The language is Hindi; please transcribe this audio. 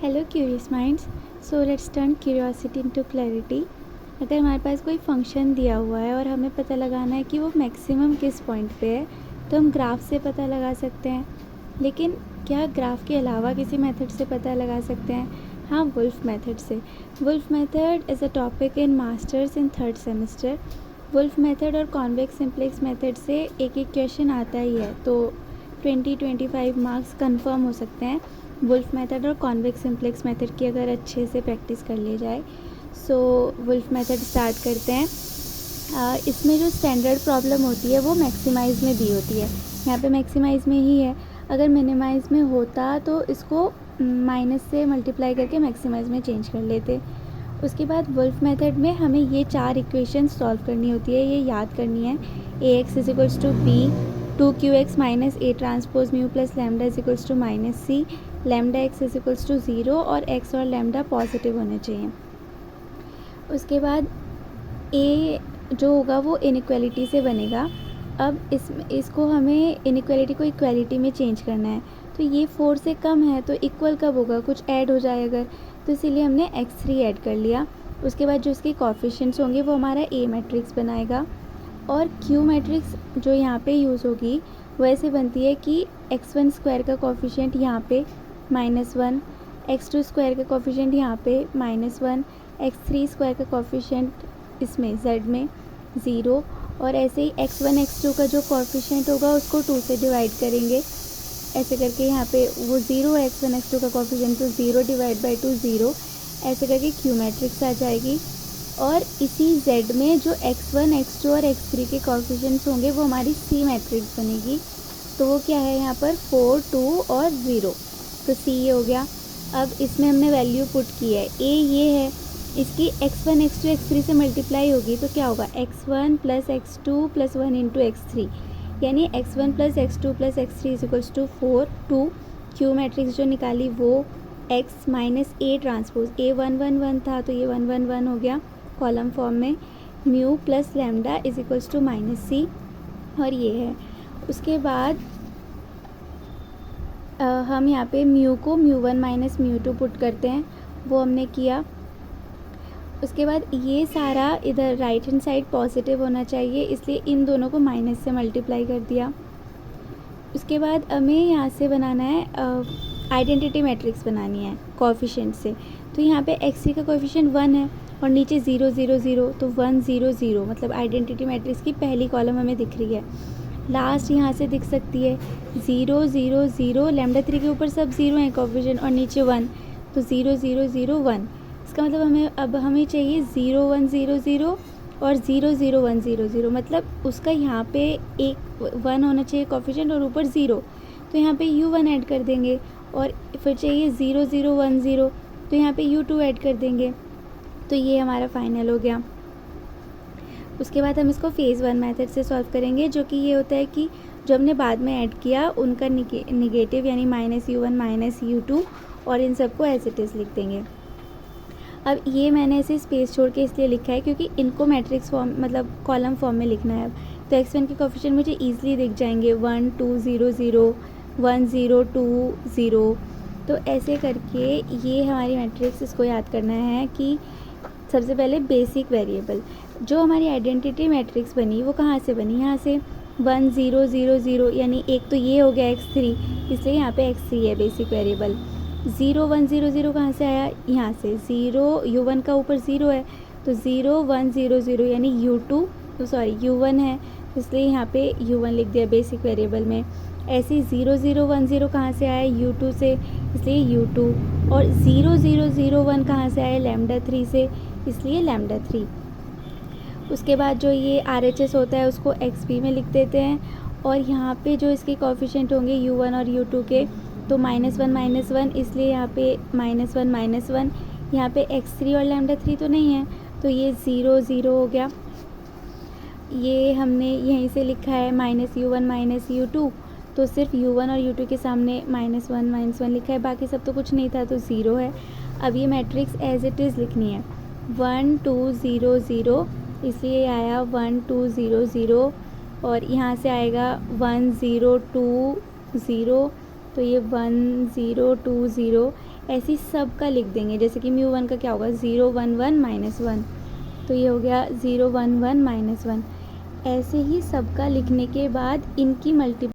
Hello curious minds. So let's turn curiosity into clarity. अगर हमारे पास कोई फंक्शन दिया हुआ है और हमें पता लगाना है कि वो मैक्सिमम किस पॉइंट पे है, तो हम ग्राफ से पता लगा सकते हैं। लेकिन क्या ग्राफ के अलावा किसी मेथड से पता लगा सकते हैं? हाँ, वुल्फ मेथड से। Wolfe method is a topic in masters in 3rd semester. Wolfe method और कॉन्वेक्स सिंप्लेक्स मेथड से एक क्वेश्चन आता ही है, तो 20-25 मार्क्स कंफर्म हो सकते हैं वुल्फ मेथड और कॉन्वेक्स सिंप्लेक्स मेथड की, अगर अच्छे से प्रैक्टिस कर ली जाए। सो वुल्फ मेथड स्टार्ट करते हैं। इसमें जो स्टैंडर्ड प्रॉब्लम होती है वो मैक्सिमाइज़ में दी होती है। यहाँ पे मैक्सिमाइज़ में ही है। अगर मिनिमाइज़ में होता तो इसको माइनस से मल्टीप्लाई करके मैक्सिमाइज़ में चेंज कर लेते। उसके बाद वुल्फ मेथड में हमें ये 4 इक्वेशन सॉल्व करनी होती है, ये याद करनी है। Ax = b, 2qx minus a transpose mu plus lambda = minus c, lambda x = 0 और x और लैम्डा पॉजिटिव होने चाहिए। उसके बाद a जो होगा वो इनइक्वालिटी से बनेगा। अब इसको हमें इनइक्वालिटी को इक्वालिटी में चेंज करना है, तो ये 4 से कम है तो इक्वल कब होगा? कुछ ऐड हो जाए अगर, तो इसीलिए हमने x3 ऐड कर लिया। उसके बाद जो इसके कोफिशिएंट्स होंगे वो हमारा A मैट्रिक्स बनाएगा। और Q मैट्रिक्स जो यहाँ पे यूज़ होगी वो ऐसे बनती है कि x1 स्क्वायर का कोफिशिएंट यहाँ पे -1, x2 स्क्वायर का कोफिशिएंट यहाँ पे -1, x3 स्क्वायर का कोफिशिएंट इसमें z में 0, और ऐसे ही x1 x2 का जो कोफिशिएंट होगा उसको 2 से डिवाइड करेंगे। ऐसे करके यहाँ पे वो 0 x1 x2 का कोफिशिएंट तो 0 / 2 0, ऐसे करके Q मैट्रिक्स आ जाएगी। और इसी Z में जो x1 x2 और x3 के कोफिशिएंट्स होंगे वो हमारी C मैट्रिक्स बनेगी। तो वो क्या है यहाँ पर 4 2 और 0, तो C ये हो गया। अब इसमें हमने वैल्यू पुट की है, A ये है, इसकी x1 x2 x3 से मल्टीप्लाई होगी तो क्या होगा? x1 + x2 + 1 × x3, यानी x1 + x2 + x3 = 4 2। Q matrix जो निकाली वो x minus A transpose, A 1 1 1 था तो ये 1 1 1 हो गया कॉलम फॉर्म में, म्यू प्लस लैम्डा = -c, और ये है। उसके बाद हम यहाँ पे म्यू को μ1 - μ2 पुट करते हैं, वो हमने किया। उसके बाद ये सारा इधर राइट हैंड साइड पॉजिटिव होना चाहिए, इसलिए इन दोनों को माइनस से मल्टीप्लाई कर दिया। उसके बाद हमें यहाँ से बनाना है आइडेंटिटी मैट्रिक्स बनानी है कोफिशिएंट से। तो यहाँ पे x3 का कोफिशिएंट 1 है और नीचे 0 0 0, तो 1 0 0 मतलब आइडेंटिटी मैट्रिक्स की पहली कॉलम हमें दिख रही है। लास्ट यहाँ से दिख सकती है 0 0 0, लैम्डा 3 के ऊपर सब 0 हैं कोफिशिएंट और नीचे 1, तो 0 0 0 1। इसका मतलब हमें चाहिए 0 1 0 0 और 0 0 1 0 0, मतलब उसका यहाँ पे एक 1 होना चाहिए कोफिशिएंट और ऊपर 0, तो यहाँ पे u1 ऐड कर देंगे। और फिर चाहिए 0 0 1 0, तो यहाँ पे u2 ऐड कर देंगे। तो ये हमारा फाइनल हो गया। उसके बाद हम इसको फेज़ 1 मेथड से सॉल्व करेंगे, जो कि ये होता है कि जो हमने बाद में ऐड किया उनका निगेटिव यानी -u1 -u2, और इन सबको एज इट इज़ लिख देंगे। अब ये मैंने ऐसे स्पेस छोड़ के इसलिए लिखा है क्योंकि इनको मैट्रिक्स फॉर्म मतलब कॉलम फॉर्म में लिखना है। अब तो x1 के कोफिशिएंट मुझे ईजिली दिख जाएंगे 1 2 0 0 1 0 2 0। तो ऐसे करके ये हमारी मैट्रिक्स, इसको याद करना है कि सबसे पहले बेसिक वेरिएबल जो हमारी आइडेंटिटी मैट्रिक्स बनी वो कहाँ से बनी? यहाँ से 1 0 0 0, यानी एक तो ये हो गया x3, इसलिए यहाँ पे x3 है बेसिक वेरिएबल। 0 1 0 0 कहाँ से आया? यहाँ से 0, u1 का ऊपर 0 है तो 0 1 0 0, यानी u1 है, इसलिए यहाँ पे u1 लिख दिया बेसिक वेरिएबल में। ऐसे 0 0 1 0 कहाँ से आया? u2 से, इसलिए u2। और 0 0 0 1 कहाँ से आया? लैम्डा 3 से, इसलिए लैम्डा 3। उसके बाद जो ये RHS होता है उसको XP में लिख देते हैं, और यहाँ पे जो इसके कोफिशिएंट होंगे u1 और u2 के, तो -1 -1, इसलिए यहाँ पे -1 -1। यहाँ पे x3 और लैम्डा 3 तो नहीं है, तो ये 0 0 हो गया। ये हमने यहीं से लिखा है -u1 -u2, तो सिर्फ u1 और u2 के सामने -1 -1 लिखा है, बाकी सब तो कुछ नहीं था तो 0 है। अब ये मैट्रिक्स एज इट इज़ लिखनी है 1 2 0 0, इसलिए आया 1 2 0 0, और यहाँ से आएगा 1 0 2 0, तो ये 1 0 2 0। ऐसे ही सब का लिख देंगे। जैसे कि म्यू 1 का क्या होगा, 0 1 1 माइनस 1, तो ये हो गया 0 1 1 माइनस 1। ऐसे ही सबका लिखने के बाद इनकी